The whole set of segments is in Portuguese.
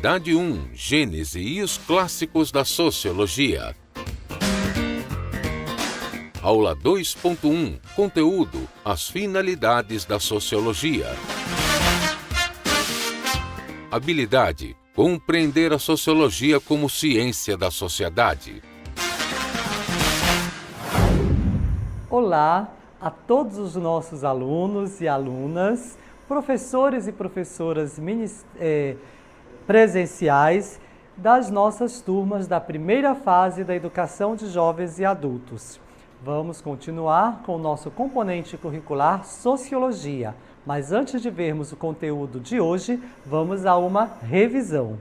Unidade 1, Gênese e os clássicos da Sociologia. Aula 2.1, Conteúdo, as finalidades da Sociologia. Habilidade, compreender a Sociologia como ciência da sociedade. Olá a todos os nossos alunos e alunas, professores e professoras presenciais das nossas turmas da primeira fase da educação de jovens e adultos. Vamos continuar com o nosso componente curricular Sociologia, mas antes de vermos o conteúdo de hoje, vamos a uma revisão.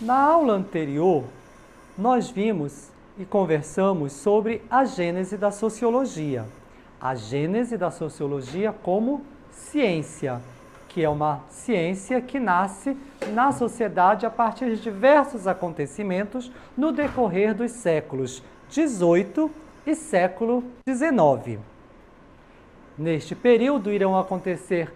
Na aula anterior, nós vimos e conversamos sobre a gênese da sociologia. A gênese da sociologia como ciência, que é uma ciência que nasce na sociedade a partir de diversos acontecimentos no decorrer dos séculos XVIII e século XIX. Neste período irão acontecer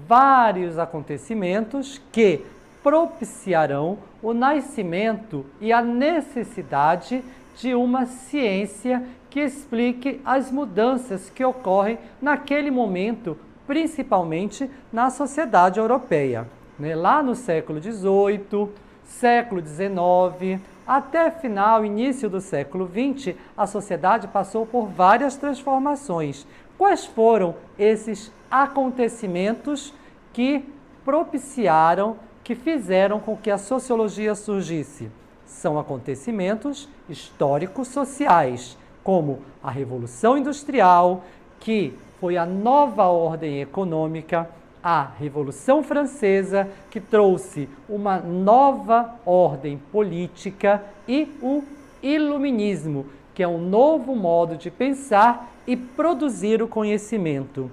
vários acontecimentos que propiciarão o nascimento e a necessidade de uma ciência que explique as mudanças que ocorrem naquele momento, principalmente na sociedade europeia. Lá no século XVIII, século XIX, até final, início do século XX, a sociedade passou por várias transformações. Quais foram esses acontecimentos que propiciaram, que fizeram com que a sociologia surgisse? São acontecimentos históricos sociais, como a Revolução Industrial, que foi a nova ordem econômica, a Revolução Francesa, que trouxe uma nova ordem política, e o Iluminismo, que é um novo modo de pensar e produzir o conhecimento.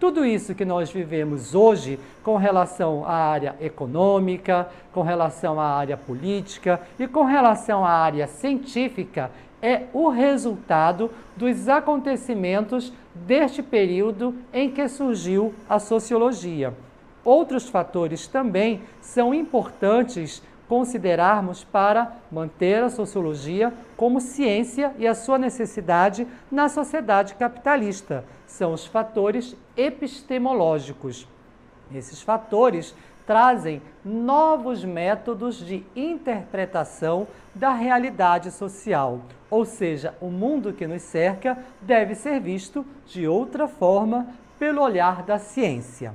Tudo isso que nós vivemos hoje com relação à área econômica, com relação à área política e com relação à área científica é o resultado dos acontecimentos deste período em que surgiu a sociologia. Outros fatores também são importantes considerarmos para manter a sociologia como ciência e a sua necessidade na sociedade capitalista. São os fatores epistemológicos. Esses fatores trazem novos métodos de interpretação da realidade social, ou seja, o mundo que nos cerca deve ser visto de outra forma pelo olhar da ciência.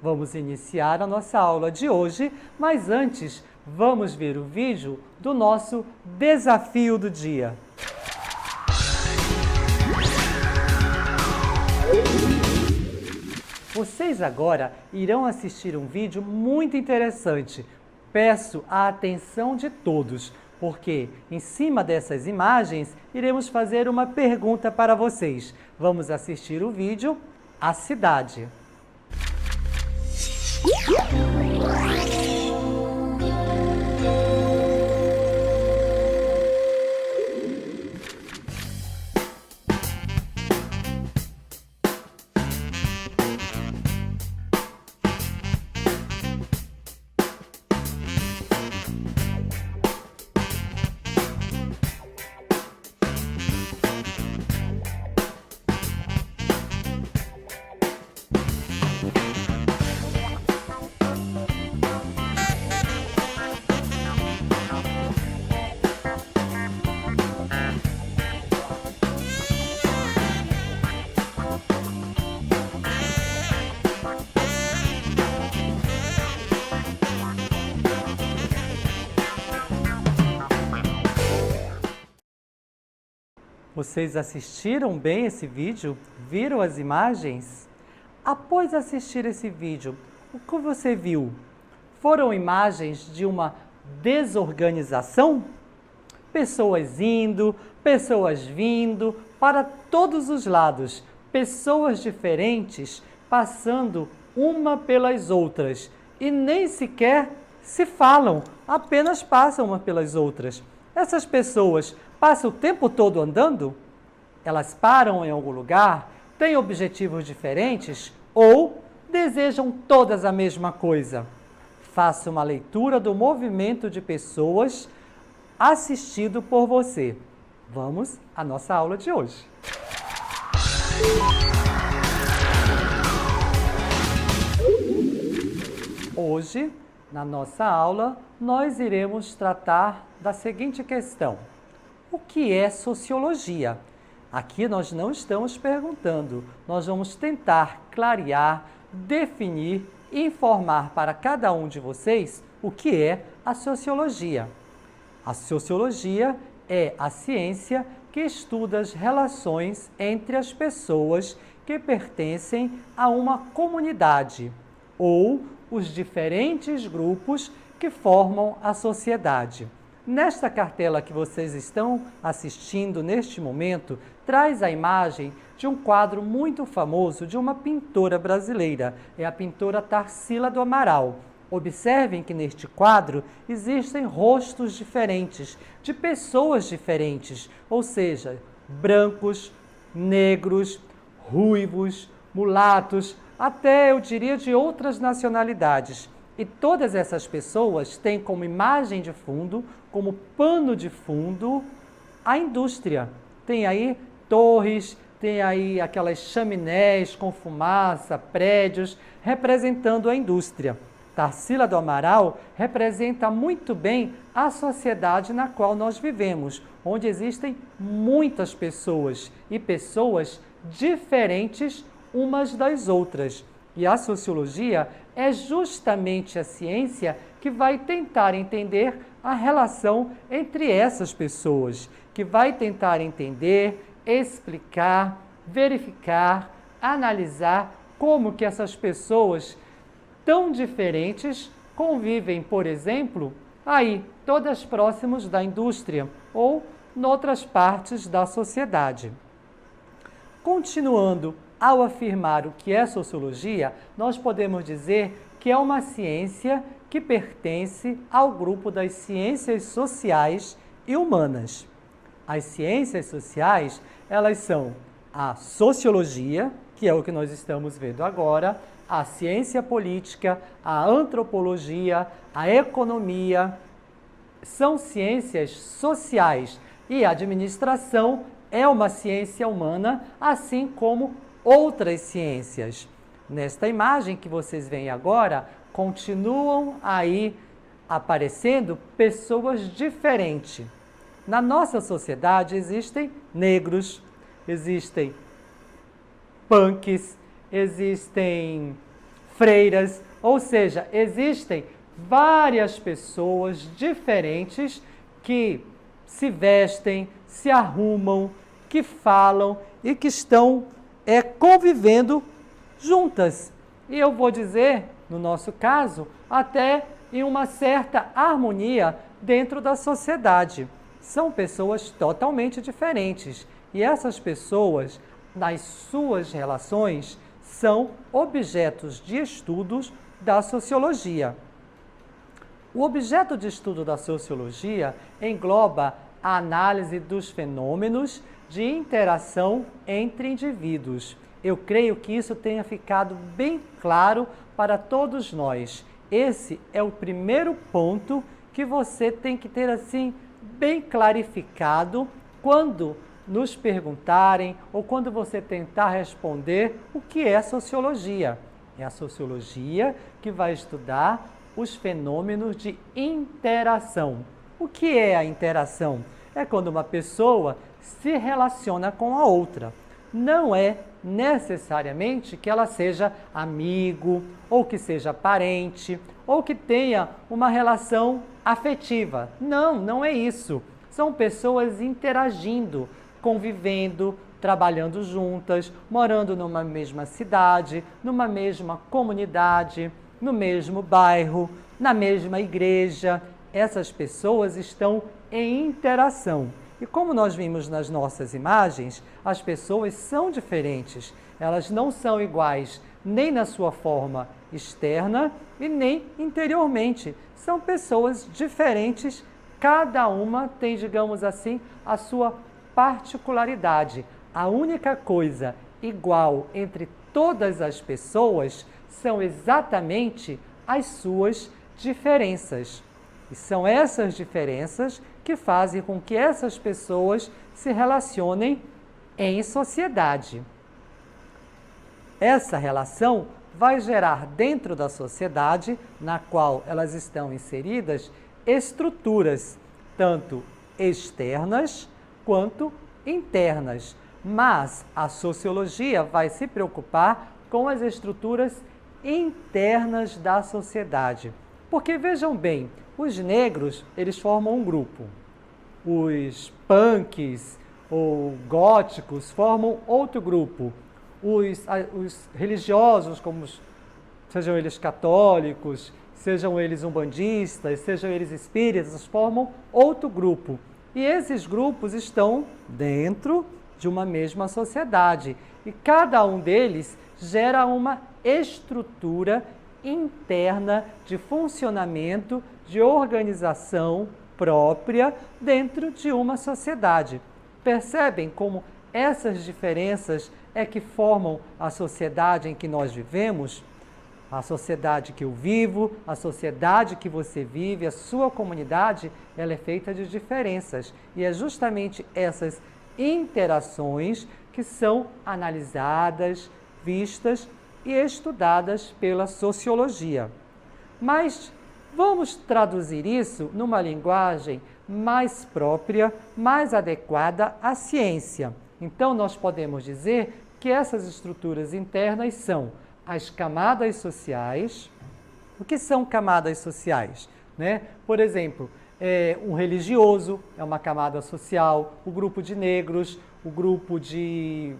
Vamos iniciar a nossa aula de hoje, mas antes vamos ver o vídeo do nosso desafio do dia. Vocês agora irão assistir um vídeo muito interessante. Peço a atenção de todos, porque em cima dessas imagens iremos fazer uma pergunta para vocês. Vamos assistir o vídeo A Cidade. Vocês assistiram bem esse vídeo? Viram as imagens? Após assistir esse vídeo, o que você viu? Foram imagens de uma desorganização? Pessoas indo, pessoas vindo, para todos os lados. Pessoas diferentes passando uma pelas outras e nem sequer se falam, apenas passam uma pelas outras. Essas pessoas passam o tempo todo andando? Elas param em algum lugar? Têm objetivos diferentes ou desejam todas a mesma coisa? Faça uma leitura do movimento de pessoas assistido por você. Vamos à nossa aula de hoje. Hoje, na nossa aula, nós iremos tratar da seguinte questão: o que é sociologia? Aqui nós não estamos perguntando, nós vamos tentar clarear, definir e informar para cada um de vocês o que é a sociologia. A sociologia é a ciência que estuda as relações entre as pessoas que pertencem a uma comunidade ou os diferentes grupos que formam a sociedade. Nesta cartela que vocês estão assistindo neste momento, traz a imagem de um quadro muito famoso de uma pintora brasileira, é a pintora Tarsila do Amaral. Observem que neste quadro existem rostos diferentes, de pessoas diferentes, ou seja, brancos, negros, ruivos, mulatos, até eu diria de outras nacionalidades. E todas essas pessoas têm como imagem de fundo, como pano de fundo, a indústria. Tem aí torres, tem aí aquelas chaminés com fumaça, prédios, representando a indústria. Tarsila do Amaral representa muito bem a sociedade na qual nós vivemos, onde existem muitas pessoas e pessoas diferentes umas das outras. E a sociologia é justamente a ciência que vai tentar entender a relação entre essas pessoas, que vai tentar entender, explicar, verificar, analisar como que essas pessoas tão diferentes convivem, por exemplo, aí, todas próximas da indústria ou em outras partes da sociedade. Continuando, ao afirmar o que é sociologia, nós podemos dizer que é uma ciência que pertence ao grupo das ciências sociais e humanas. As ciências sociais, elas são a sociologia, que é o que nós estamos vendo agora, a ciência política, a antropologia, a economia, são ciências sociais e a administração é uma ciência humana, assim como outras ciências. Nesta imagem que vocês veem agora, continuam aí aparecendo pessoas diferentes. Na nossa sociedade existem negros, existem punks, existem freiras, ou seja, existem várias pessoas diferentes que se vestem, se arrumam, que falam e que estão convivendo juntas. E eu vou dizer, no nosso caso, até em uma certa harmonia dentro da sociedade. São pessoas totalmente diferentes. E essas pessoas, nas suas relações, são objetos de estudos da sociologia. O objeto de estudo da sociologia engloba a análise dos fenômenos de interação entre indivíduos. Eu creio que isso tenha ficado bem claro para todos nós. Esse é o primeiro ponto que você tem que ter assim bem clarificado quando nos perguntarem ou quando você tentar responder o que é sociologia. É a sociologia que vai estudar os fenômenos de interação. O que é a interação? É quando uma pessoa se relaciona com a outra. Não é necessariamente que ela seja amigo, ou que seja parente, ou que tenha uma relação afetiva. Não, não é isso. São pessoas interagindo, convivendo, trabalhando juntas, morando numa mesma cidade, numa mesma comunidade, no mesmo bairro, na mesma igreja. Essas pessoas estão em interação. E como nós vimos nas nossas imagens, as pessoas são diferentes. Elas não são iguais nem na sua forma externa e nem interiormente. São pessoas diferentes, cada uma tem, digamos assim, a sua particularidade. A única coisa igual entre todas as pessoas são exatamente as suas diferenças. E são essas diferenças que fazem com que essas pessoas se relacionem em sociedade. Essa relação vai gerar dentro da sociedade na qual elas estão inseridas estruturas, tanto externas quanto internas. Mas a sociologia vai se preocupar com as estruturas internas da sociedade. Porque vejam bem, os negros, eles formam um grupo. Os punks ou góticos formam outro grupo. Os religiosos, sejam eles católicos, sejam eles umbandistas, sejam eles espíritas, formam outro grupo. E esses grupos estão dentro de uma mesma sociedade. E cada um deles gera uma estrutura interna de funcionamento, de organização própria dentro de uma sociedade. Percebem como essas diferenças é que formam a sociedade em que nós vivemos? A sociedade que eu vivo, a sociedade que você vive, a sua comunidade, ela é feita de diferenças. E é justamente essas interações que são analisadas, vistas e estudadas pela sociologia. Mas vamos traduzir isso numa linguagem mais própria, mais adequada à ciência. Então, nós podemos dizer que essas estruturas internas são as camadas sociais. O que são camadas sociais? Por exemplo, um religioso é uma camada social, o grupo de negros, o grupo de,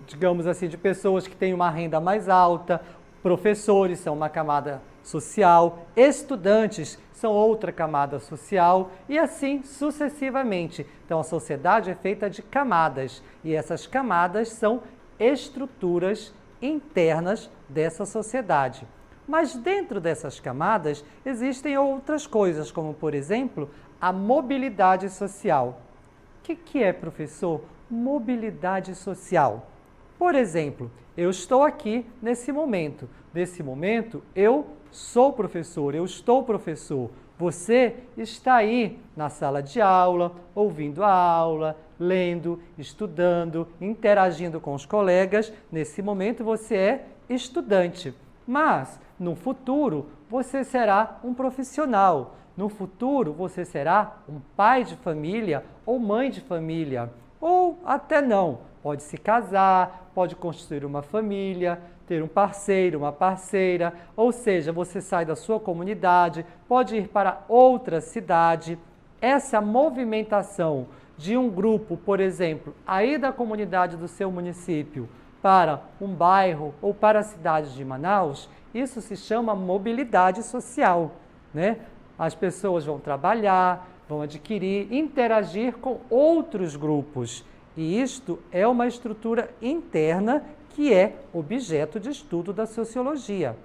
digamos assim, de pessoas que têm uma renda mais alta, professores são uma camada social, estudantes são outra camada social e assim sucessivamente. Então, a sociedade é feita de camadas e essas camadas são estruturas internas dessa sociedade. Mas dentro dessas camadas existem outras coisas, como, por exemplo, a mobilidade social. O que é, professor? Mobilidade social. Por exemplo, eu estou aqui nesse momento. Nesse momento, eu sou professor, eu estou professor. Você está aí na sala de aula, ouvindo a aula, lendo, estudando, interagindo com os colegas. Nesse momento, você é estudante. Mas, no futuro, você será um profissional. No futuro, você será um pai de família ou mãe de família. Ou até não. Pode se casar, pode construir uma família, ter um parceiro, uma parceira, ou seja, você sai da sua comunidade, pode ir para outra cidade. Essa movimentação de um grupo, por exemplo, aí da comunidade do seu município para um bairro ou para a cidade de Manaus, isso se chama mobilidade social, As pessoas vão trabalhar, vão adquirir, interagir com outros grupos. E isto é uma estrutura interna que é objeto de estudo da sociologia.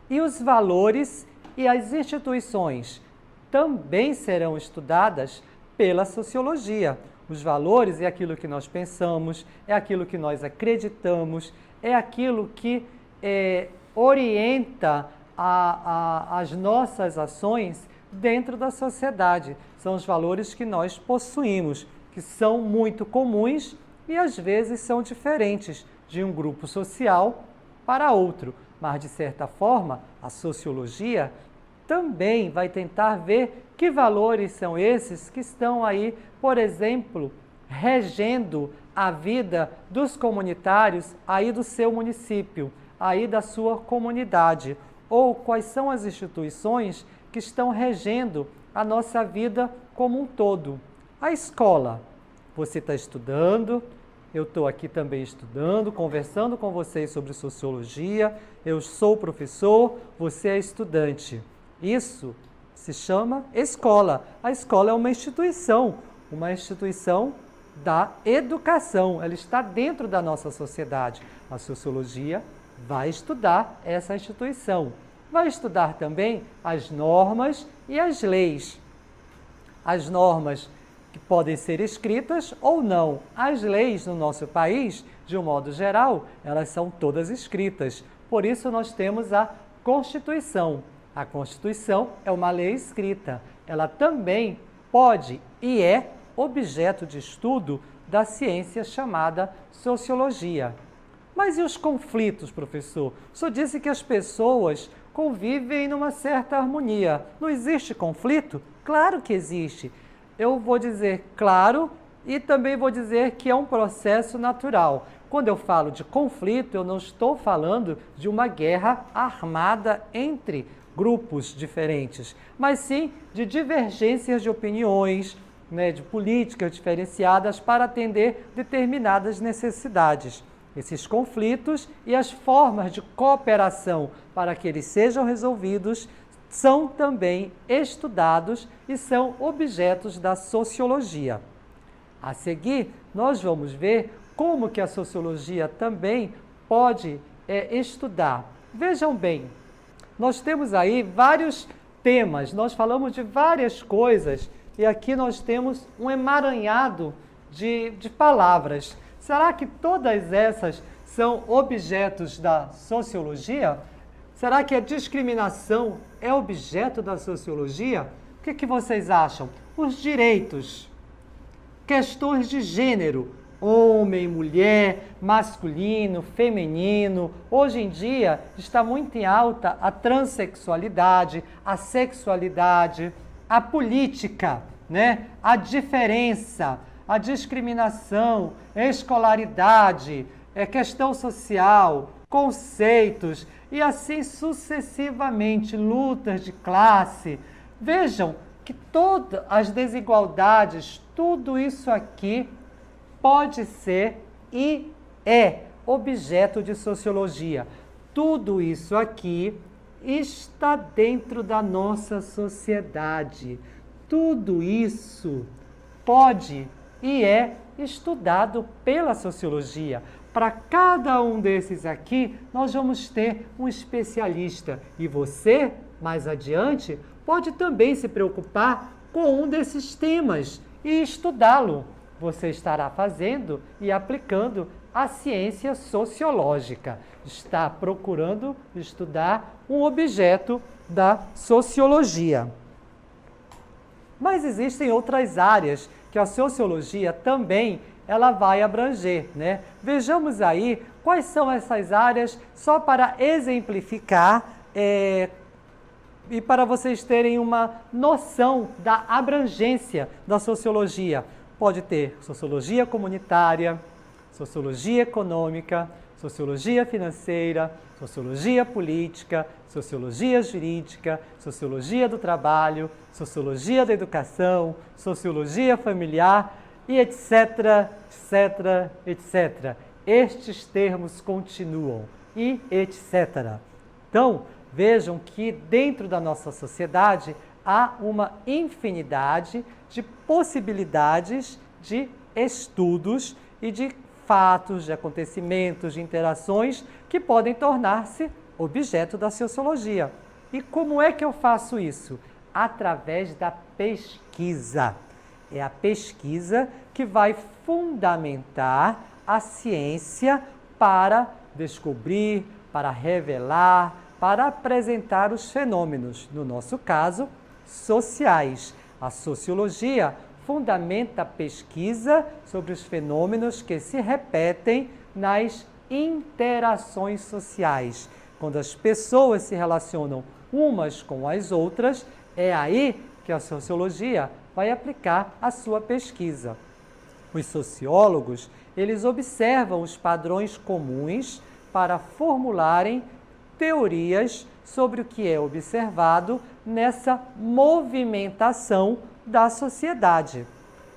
E os valores e as instituições também serão estudadas pela sociologia. Os valores é aquilo que nós pensamos, é aquilo que nós acreditamos, é aquilo que orienta as nossas ações dentro da sociedade. São os valores que nós possuímos, que são muito comuns e às vezes são diferentes de um grupo social para outro. Mas, de certa forma, a sociologia também vai tentar ver que valores são esses que estão aí, por exemplo, regendo a vida dos comunitários aí do seu município, aí da sua comunidade, ou quais são as instituições que estão regendo a nossa vida como um todo. A escola, você está estudando, eu estou aqui também estudando, conversando com vocês sobre sociologia, eu sou professor, você é estudante. Isso se chama escola. A escola é uma instituição da educação, ela está dentro da nossa sociedade. A sociologia vai estudar essa instituição, vai estudar também as normas e as leis. As normas que podem ser escritas ou não. As leis no nosso país, de um modo geral, elas são todas escritas. Por isso nós temos a Constituição. A Constituição é uma lei escrita. Ela também pode e é objeto de estudo da ciência chamada sociologia. Mas e os conflitos, professor? O senhor disse que as pessoas convivem numa certa harmonia. Não existe conflito? Claro que existe. Eu vou dizer claro e também vou dizer que é um processo natural. Quando eu falo de conflito, eu não estou falando de uma guerra armada entre grupos diferentes, mas sim de divergências de opiniões, de políticas diferenciadas para atender determinadas necessidades. Esses conflitos e as formas de cooperação para que eles sejam resolvidos são também estudados e são objetos da sociologia. A seguir, nós vamos ver como que a sociologia também pode estudar. Vejam bem, nós temos aí vários temas, nós falamos de várias coisas e aqui nós temos um emaranhado de palavras. Será que todas essas são objetos da sociologia? Será que a discriminação é objeto da sociologia? O que vocês acham? Os direitos, questões de gênero, homem, mulher, masculino, feminino. Hoje em dia está muito em alta a transexualidade, a sexualidade, a política, a diferença, a discriminação, escolaridade, questão social, conceitos e assim sucessivamente, lutas de classe. Vejam que todas as desigualdades, tudo isso aqui pode ser e é objeto de sociologia. Tudo isso aqui está dentro da nossa sociedade. Tudo isso pode e é estudado pela sociologia. Para cada um desses aqui, nós vamos ter um especialista. E você, mais adiante, pode também se preocupar com um desses temas e estudá-lo. Você estará fazendo e aplicando a ciência sociológica. Está procurando estudar um objeto da sociologia. Mas existem outras áreas que a sociologia também ela vai abranger, Vejamos aí quais são essas áreas, só para exemplificar e para vocês terem uma noção da abrangência da sociologia. Pode ter sociologia comunitária, sociologia econômica, sociologia financeira, sociologia política, sociologia jurídica, sociologia do trabalho, sociologia da educação, sociologia familiar e etc, etc, etc. Estes termos continuam e etc. Então, vejam que dentro da nossa sociedade há uma infinidade de possibilidades de estudos e de fatos, de acontecimentos, de interações que podem tornar-se objeto da sociologia. E como é que eu faço isso? Através da pesquisa. É a pesquisa que vai fundamentar a ciência para descobrir, para revelar, para apresentar os fenômenos, no nosso caso, sociais. A sociologia fundamenta a pesquisa sobre os fenômenos que se repetem nas interações sociais. Quando as pessoas se relacionam umas com as outras, é aí que a sociologia vai aplicar a sua pesquisa. Os sociólogos, eles observam os padrões comuns para formularem teorias sobre o que é observado nessa movimentação da sociedade.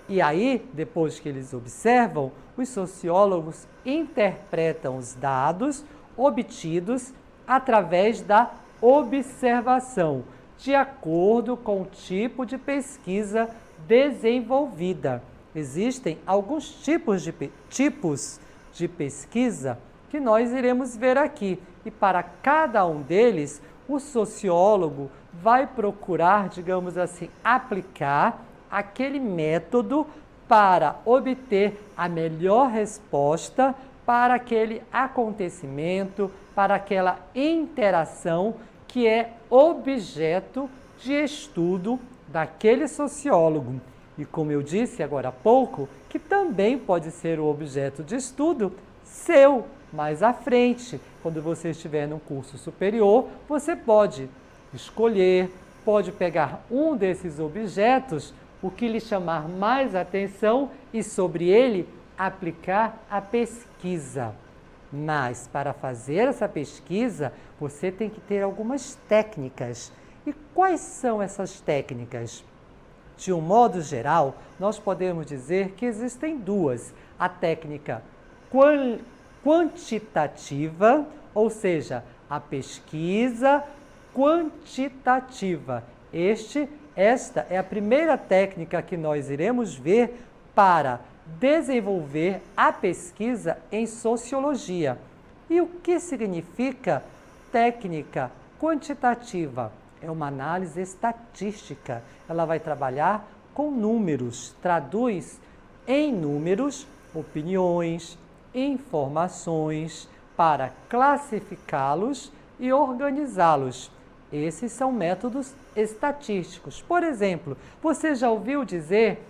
E aí, depois que eles observam, os sociólogos interpretam os dados obtidos através da observação, de acordo com o tipo de pesquisa desenvolvida. Existem alguns tipos de pesquisa que nós iremos ver aqui. E para cada um deles, o sociólogo vai procurar, digamos assim, aplicar aquele método para obter a melhor resposta para aquele acontecimento, para aquela interação que é objeto de estudo daquele sociólogo. E como eu disse agora há pouco, que também pode ser o objeto de estudo seu, mais à frente. Quando você estiver num curso superior, você pode escolher, pode pegar um desses objetos, o que lhe chamar mais atenção e sobre ele aplicar a pesquisa. Mas para fazer essa pesquisa, você tem que ter algumas técnicas. E quais são essas técnicas? De um modo geral, nós podemos dizer que existem duas. A técnica quantitativa, ou seja, a pesquisa quantitativa. Esta é a primeira técnica que nós iremos ver para desenvolver a pesquisa em sociologia. E o que significa técnica quantitativa? É uma análise estatística. Ela vai trabalhar com números, traduz em números opiniões, informações para classificá-los e organizá-los. Esses são métodos estatísticos. Por exemplo, você já ouviu dizer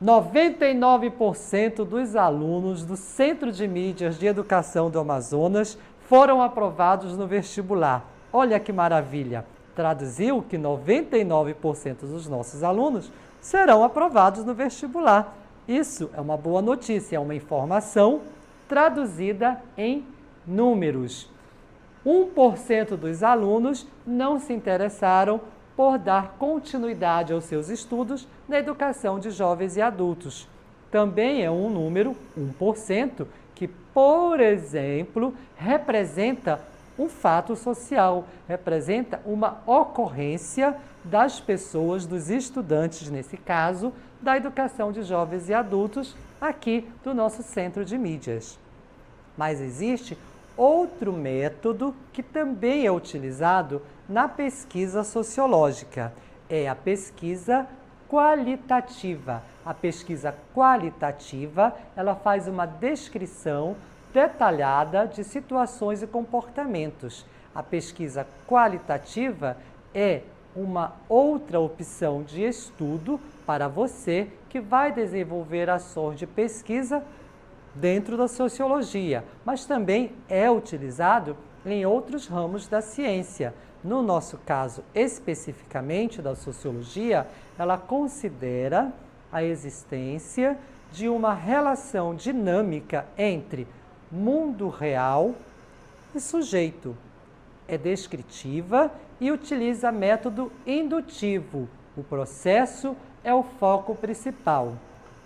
99% dos alunos do Centro de Mídias de Educação do Amazonas foram aprovados no vestibular. Olha que maravilha! Traduziu que 99% dos nossos alunos serão aprovados no vestibular. Isso é uma boa notícia, é uma informação traduzida em números. 1% dos alunos não se interessaram por dar continuidade aos seus estudos na educação de jovens e adultos. Também é um número, 1%, que, por exemplo, representa um fato social, representa uma ocorrência das pessoas, dos estudantes, nesse caso, da educação de jovens e adultos, aqui do nosso Centro de Mídias. Mas existe outro método que também é utilizado na pesquisa sociológica, é a pesquisa qualitativa. A pesquisa qualitativa, ela faz uma descrição detalhada de situações e comportamentos. A pesquisa qualitativa é uma outra opção de estudo para você que vai desenvolver ações de pesquisa dentro da sociologia, mas também é utilizado em outros ramos da ciência. No nosso caso, especificamente da sociologia, ela considera a existência de uma relação dinâmica entre mundo real e sujeito. É descritiva e utiliza método indutivo. O processo é o foco principal.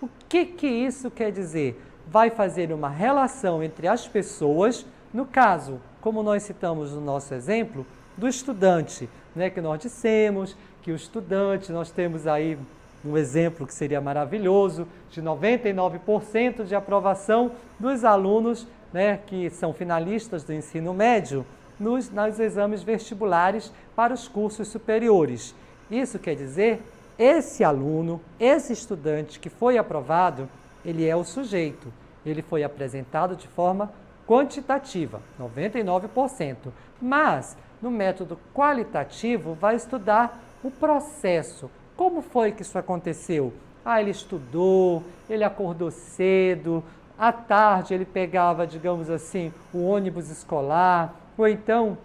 O que isso quer dizer? Vai fazer uma relação entre as pessoas, no caso, como nós citamos no nosso exemplo, do estudante, né, que nós dissemos que o estudante, nós temos aí um exemplo que seria maravilhoso, de 99% de aprovação dos alunos, né, que são finalistas do ensino médio nos exames vestibulares para os cursos superiores. Isso quer dizer, esse aluno, esse estudante que foi aprovado, ele é o sujeito. Ele foi apresentado de forma quantitativa, 99%. Mas, no método qualitativo, vai estudar o processo. Como foi que isso aconteceu? Ele estudou, ele acordou cedo, à tarde ele pegava, digamos assim, o ônibus escolar, ou então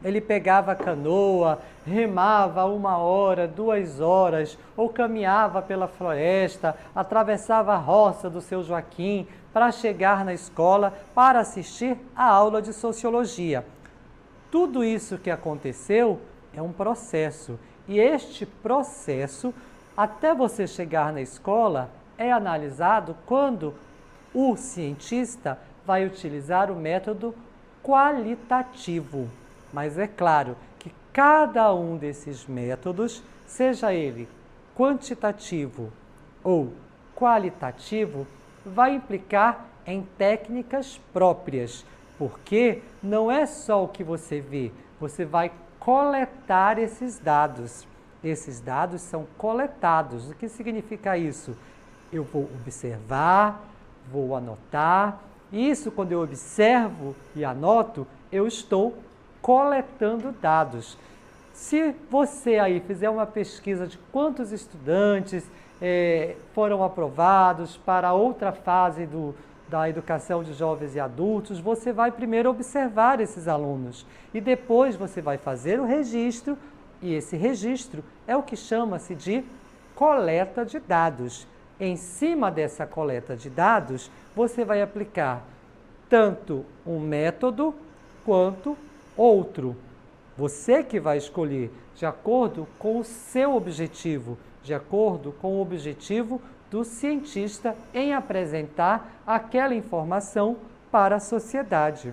ele pegava a canoa, remava 1 hora, 2 horas, ou caminhava pela floresta, atravessava a roça do seu Joaquim para chegar na escola para assistir à aula de sociologia. Tudo isso que aconteceu é um processo, e este processo, até você chegar na escola, é analisado quando o cientista vai utilizar o método qualitativo. Mas é claro que cada um desses métodos, seja ele quantitativo ou qualitativo, vai implicar em técnicas próprias, porque não é só o que você vê, você vai coletar esses dados. Esses dados são coletados. O que significa isso? Eu vou observar, vou anotar. Isso, quando eu observo e anoto, eu estou coletando dados. Se você aí fizer uma pesquisa de quantos estudantes foram aprovados para outra fase da educação de jovens e adultos, você vai primeiro observar esses alunos e depois você vai fazer o registro, e esse registro é o que chama-se de coleta de dados. Em cima dessa coleta de dados, você vai aplicar tanto um método quanto outro. Você que vai escolher de acordo com o seu objetivo, de acordo com o objetivo do cientista em apresentar aquela informação para a sociedade.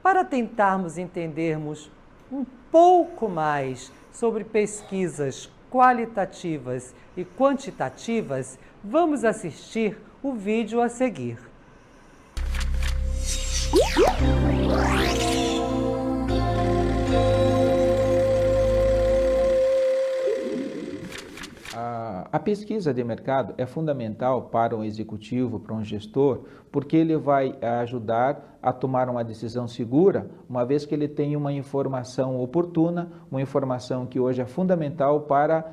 Para tentarmos entendermos um pouco mais sobre pesquisas qualitativas e quantitativas, vamos assistir o vídeo a seguir. A pesquisa de mercado é fundamental para um executivo, para um gestor, porque ele vai ajudar a tomar uma decisão segura, uma vez que ele tem uma informação oportuna, uma informação que hoje é fundamental para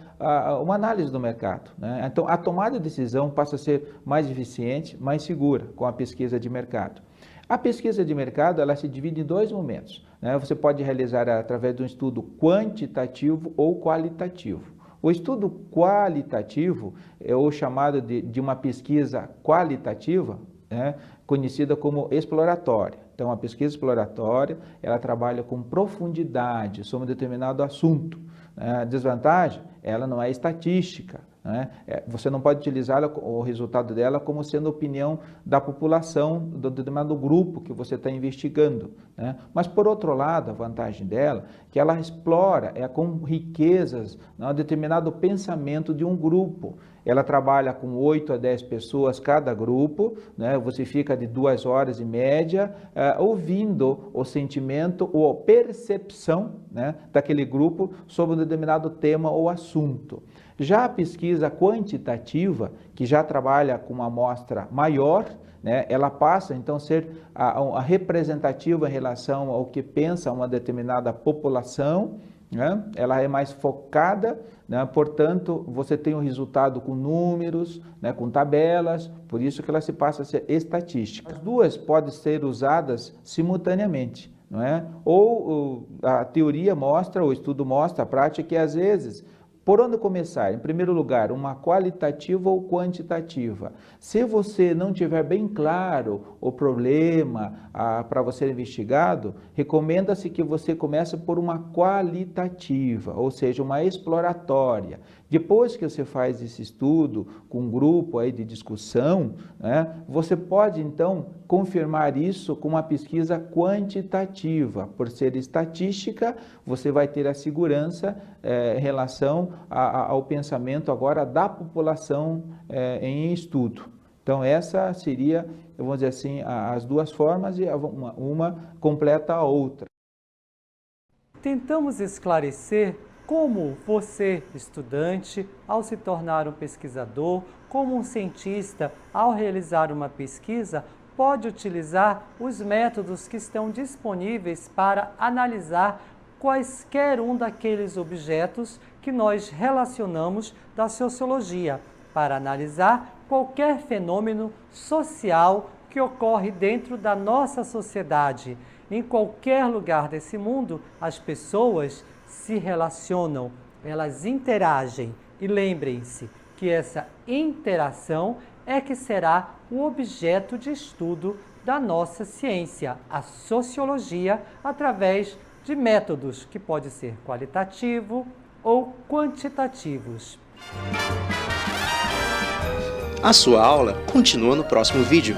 uma análise do mercado, né? Então, a tomada de decisão passa a ser mais eficiente, mais segura com a pesquisa de mercado. A pesquisa de mercado, ela se divide em dois momentos, né? Você pode realizar através de um estudo quantitativo ou qualitativo. O estudo qualitativo é o chamado de uma pesquisa qualitativa, né, conhecida como exploratória. Então, a pesquisa exploratória, ela trabalha com profundidade sobre um determinado assunto. A desvantagem, ela não é estatística, né? Você não pode utilizar o resultado dela como sendo opinião da população, do determinado grupo que você está investigando, né? Mas, por outro lado, a vantagem dela é que ela explora com riquezas, né, um determinado pensamento de um grupo. Ela trabalha com 8 a 10 pessoas cada grupo, né? Você fica de 2 horas em média ouvindo o sentimento ou a percepção, né, daquele grupo sobre um determinado tema ou assunto. Já a pesquisa quantitativa, que já trabalha com uma amostra maior, né, ela passa então a ser a representativa em relação ao que pensa uma determinada população, né? Ela é mais focada, né? Portanto, você tem um resultado com números, né? Com tabelas, por isso que ela se passa a ser estatística. As duas podem ser usadas simultaneamente, não é? Ou a teoria mostra, o estudo mostra, a prática, que às vezes, por onde começar? Em primeiro lugar, uma qualitativa ou quantitativa. Se você não tiver bem claro o problema para você ser investigado, recomenda-se que você comece por uma qualitativa, ou seja, uma exploratória. Depois que você faz esse estudo com um grupo aí de discussão, né, você pode então confirmar isso com uma pesquisa quantitativa. Por ser estatística, você vai ter a segurança em relação ao pensamento agora da população em estudo. Então, essa seria, vamos dizer assim, as duas formas, e uma completa a outra. Tentamos esclarecer como você, estudante, ao se tornar um pesquisador, como um cientista, ao realizar uma pesquisa, pode utilizar os métodos que estão disponíveis para analisar quaisquer um daqueles objetos que nós relacionamos da sociologia, para analisar qualquer fenômeno social que ocorre dentro da nossa sociedade. Em qualquer lugar desse mundo, as pessoas se relacionam, elas interagem. E lembrem-se que essa interação é que será o objeto de estudo da nossa ciência, a sociologia, através de métodos que podem ser qualitativo ou quantitativos. A sua aula continua no próximo vídeo.